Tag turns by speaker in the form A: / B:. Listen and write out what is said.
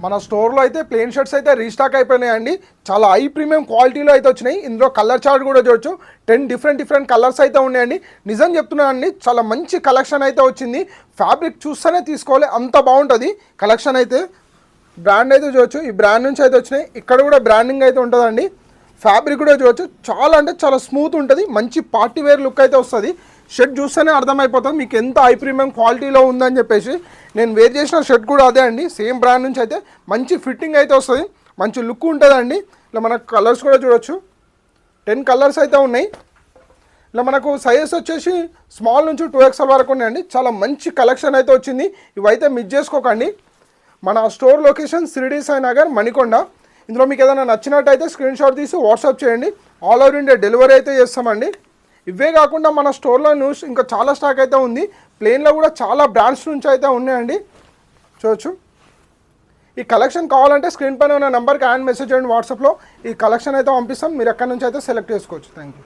A: మన స్టోర్లో అయితే ప్లెయిన్ షర్ట్స్ అయితే రీస్టాక్ అయిపోయినాయండి. చాలా హై ప్రీమియం క్వాలిటీలో అయితే వచ్చినాయి. ఇందులో కలర్ చార్ట్ కూడా చూడొచ్చు. 10 డిఫరెంట్ కలర్స్ అయితే ఉన్నాయండి. నిజం చెప్తున్నానండి, చాలా మంచి కలెక్షన్ అయితే వచ్చింది. ఫ్యాబ్రిక్ చూస్తేనే తీసుకోవాలి, అంత బాగుంటుంది కలెక్షన్ అయితే. బ్రాండ్ అయితే చూడొచ్చు, ఈ బ్రాండ్ నుంచి అయితే వచ్చినాయి. ఇక్కడ కూడా బ్రాండింగ్ అయితే ఉంటుందండి. ఫ్యాబ్రిక్ కూడా చూడొచ్చు, చాలా అంటే చాలా స్మూత్ ఉంటుంది. మంచి పార్టీ వేర్ లుక్ అయితే వస్తుంది. షర్ట్ చూస్తేనే అర్థమైపోతుంది మీకు ఎంత హై ప్రీమియం క్వాలిటీలో ఉందని చెప్పేసి. నేను వేర్ చేసిన షర్ట్ కూడా అదే అండి, సేమ్ బ్రాండ్ నుంచి అయితే. మంచి ఫిట్టింగ్ అయితే వస్తుంది, మంచి లుక్ ఉంటుందండి. ఇలా మనకు కలర్స్ కూడా చూడొచ్చు, 10 కలర్స్ అయితే ఉన్నాయి. ఇలా మనకు సైజెస్ వచ్చేసి స్మాల్ నుంచి 2XL వరకు ఉన్నాయండి. చాలా మంచి కలెక్షన్ అయితే వచ్చింది. ఇవైతే మిస్ చేసుకోకండి. మన స్టోర్ లొకేషన్ షిరిడి సాయి నగర్, మణికొండ. ఇందులో మీకు ఏదైనా నచ్చినట్టయితే స్క్రీన్ షాట్ తీసి వాట్సాప్ చేయండి. ఆల్ ఓవర్ ఇండియా డెలివరీ అయితే చేస్తామండి. ఇవే కాకుండా మన స్టోర్లో న్యూస్ ఇంకా చాలా స్టాక్ అయితే ఉంది. ప్లెయిన్లో కూడా చాలా బ్రాండ్స్ నుంచి అయితే ఉన్నాయండి, చూడొచ్చు. ఈ కలెక్షన్ కావాలంటే స్క్రీన్ పైన ఉన్న నెంబర్కి మెసేజ్ చేయండి వాట్సాప్లో. ఈ కలెక్షన్ అయితే పంపిస్తాం, మీరు ఎక్కడి నుంచి అయితే సెలెక్ట్ చేసుకోవచ్చు. Thank you.